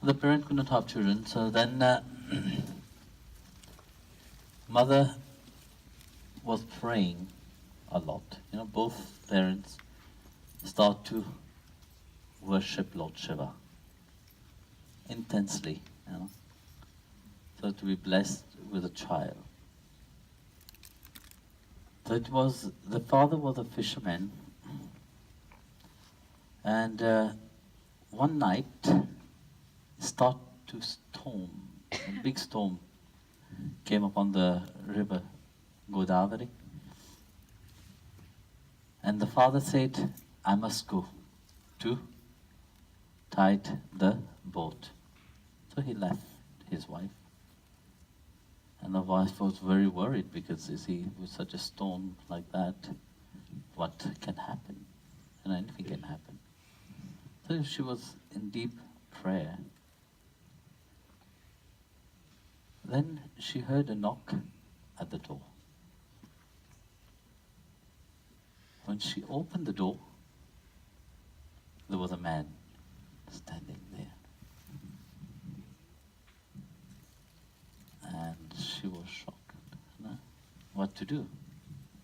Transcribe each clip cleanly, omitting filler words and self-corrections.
The parent could not have children, so then mother was praying a lot. You know, both parents start to worship Lord Shiva intensely, you know, so to be blessed with a child. So it was, the father was a fisherman, and one night start to storm, a big storm came upon the river Godavari, and the father said, I must go to tide the boat. So he left his wife. And the wife was very worried because, you see, with such a storm like that, what can happen? And anything can happen. So she was in deep prayer. Then she heard a knock at the door. When she opened the door, there was a man standing there. And she was shocked. You know, what to do?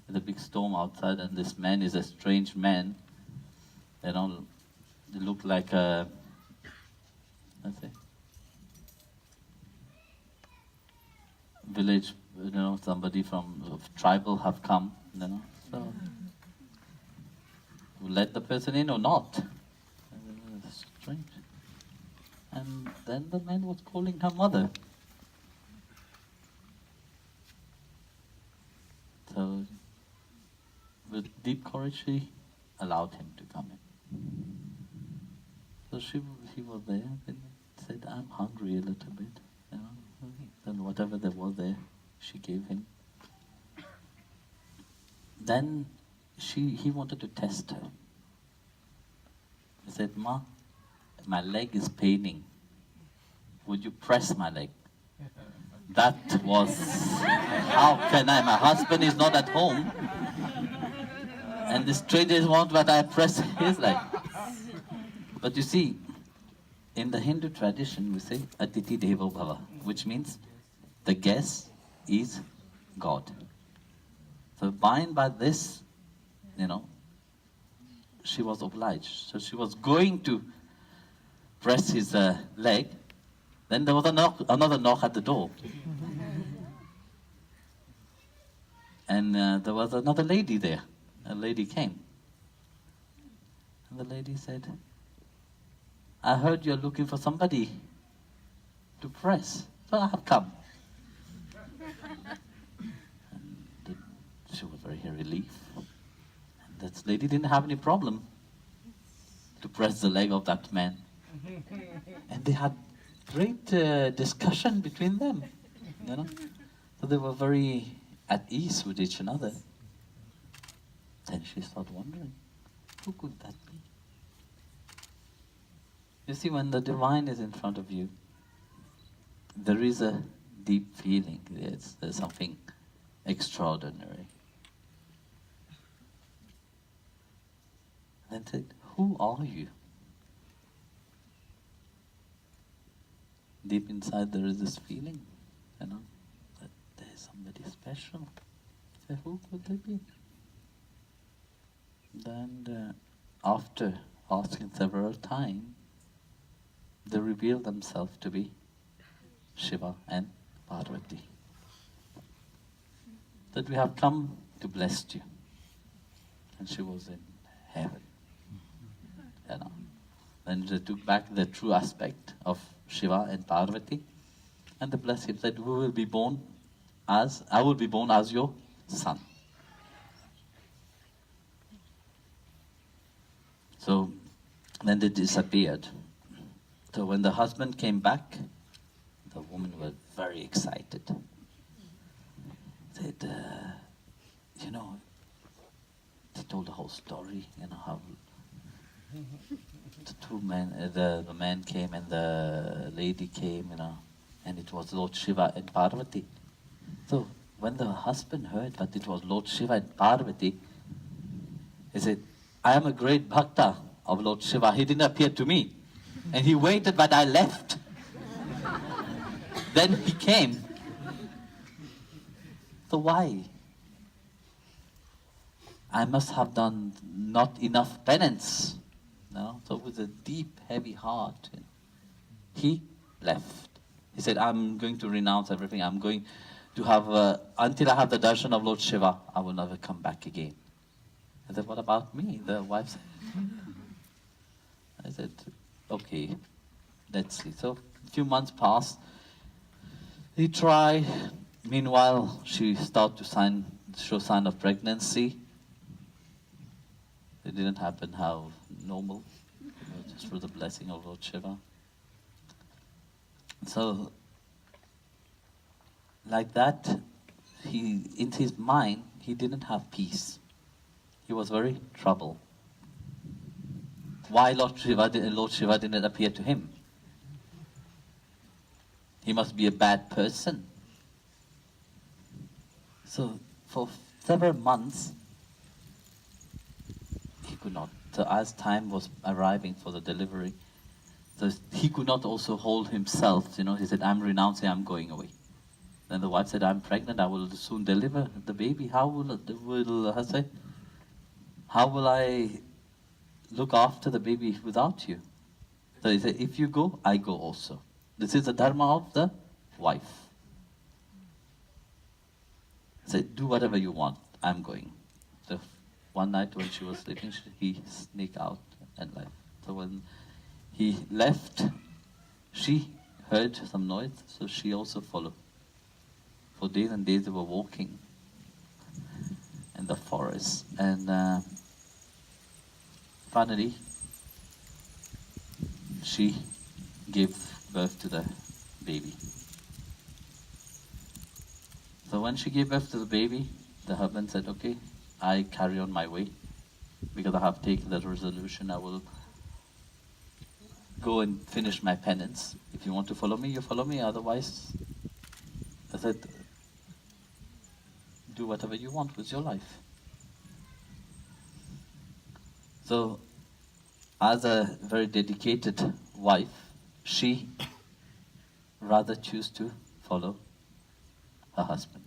There's a big storm outside, and this man is a strange man. They look like a, let's say, village, you know, somebody from tribal have come, you know, so let the person in or not? Strange. And then the man was calling her mother. So, with deep courage, she allowed him to come in. So he was there, and said, I'm hungry a little bit. You know? Then whatever there was there, she gave him. Then he wanted to test her. He said, Ma, my leg is paining. Would you press my leg? That was, how can I? My husband is not at home. And the strangers want that I press his leg. But you see, in the Hindu tradition, we say, Atiti Devo Bhava, which means the guest is God. So bound by this, you know, she was obliged. So she was going to press his leg. Then there was another knock at the door. And there was another lady there. A lady came. And the lady said, I heard you're looking for somebody to press, so I have come. And she was very relieved. And that lady didn't have any problem to press the leg of that man. And they had great discussion between them, you know. So they were very at ease with each another. Then she started wondering, who could that be? You see, when the divine is in front of you, there is a deep feeling. There's something extraordinary. Then said, who are you? Deep inside there is this feeling, you know, that there is somebody special. So who could they be? Then after asking several times, they reveal themselves to be Shiva and Parvati. That we have come to bless you. And she was in heaven. You know. Then they took back the true aspect of Shiva and Parvati, and they blessed him, said, I will be born as your son. So then they disappeared. So when the husband came back, the woman was very excited. Said, you know, they told the whole story, you know, how the two men, the man came and the lady came, you know, and it was Lord Shiva and Parvati. So when the husband heard that it was Lord Shiva and Parvati, he said, I am a great bhakta of Lord Shiva. He didn't appear to me. And he waited, but I left. Then he came. So why? I must have done not enough penance. No? So with a deep, heavy heart, he left. He said, I'm going to renounce everything. I'm going to have, until I have the darshan of Lord Shiva, I will never come back again. I said, what about me? The wife said, I said, okay, let's see. So a few months passed. He tried. Meanwhile, she started to show sign of pregnancy. It didn't happen how normal, just through the blessing of Lord Shiva. So, like that, in his mind, he didn't have peace. He was very troubled. Why Lord Shiva didn't appear to him? He must be a bad person. So for several months, he could not. So as time was arriving for the delivery, so he could not also hold himself. He said, I'm renouncing, I'm going away. Then the wife said, I'm pregnant, I will soon deliver the baby. How will I look after the baby without you? So he said, if you go, I go also. This is the dharma of the wife. He said, do whatever you want, I'm going. So one night when she was sleeping, he sneaked out and left. So when he left, she heard some noise, so she also followed. For days and days they were walking in the forest. And finally, she gave birth to the baby. So when she gave birth to the baby, the husband said, okay, I carry on my way, because I have taken that resolution. I will go and finish my penance. If you want to follow me, you follow me. Otherwise, I said, do whatever you want with your life. So, as a very dedicated wife, she rather chose to follow her husband.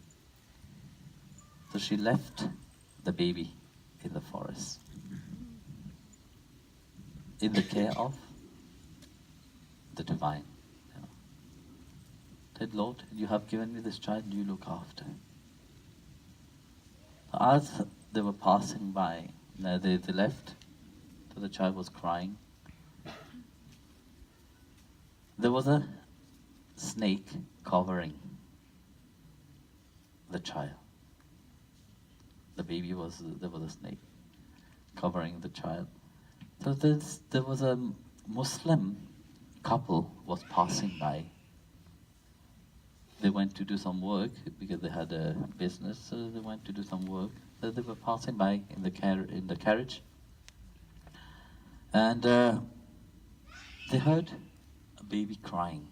So she left the baby in the forest, in the care of the divine. Said, Lord, you have given me this child, you look after. As they were passing by, they left, so the child was crying. There was a snake covering the child. The baby there was a snake covering the child. So there was a Muslim couple was passing by. They went to do some work because they had a business, so they went to do some work. So they were passing by in the carriage, and they heard a baby crying.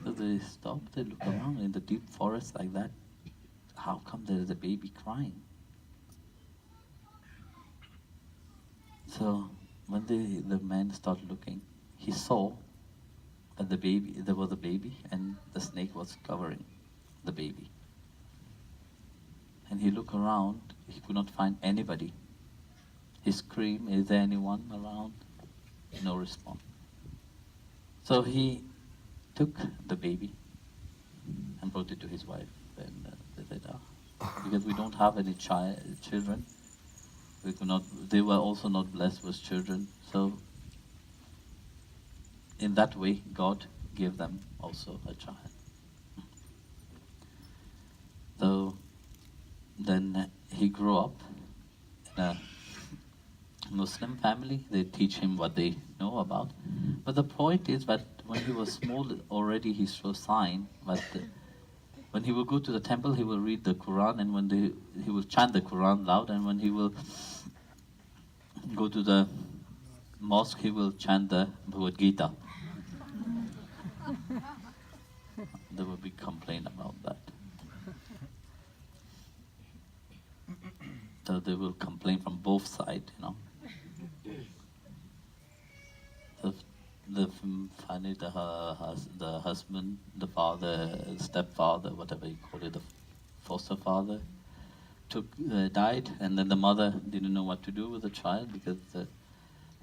So they stopped, they looked around in the deep forest like that. How come there is a baby crying? So when the man started looking, he saw that there was a baby and the snake was covering the baby. And he looked around, he could not find anybody. He screamed, is there anyone around? No response. So he took the baby and brought it to his wife. And they said, because we don't have any children, they were also not blessed with children. So in that way, God gave them also a child. So then he grew up in a Muslim family. They teach him what they know about. But the point is that when he was small, already he showed sign that when he will go to the temple, he will read the Quran, and when he will chant the Quran loud, and when he will go to the mosque, he will chant the Bhagavad Gita. There will be complaint about that. So they will complain from both sides, So finally the husband, the father, stepfather, whatever you call it, the foster father, died, and then the mother didn't know what to do with the child because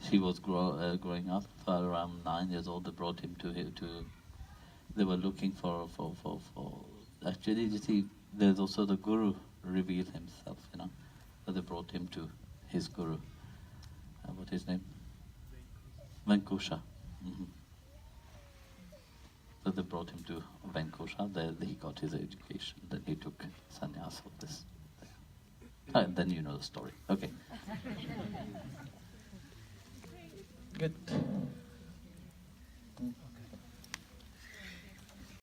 she was growing up around 9 years old. They brought him to they were looking for actually, you see, there's also the guru revealed himself, but they brought him to his guru. What's his name? Venkusha. So they brought him to Venkusha. There he got his education. Then he took sannyas of this. And then you know the story. Okay. Good.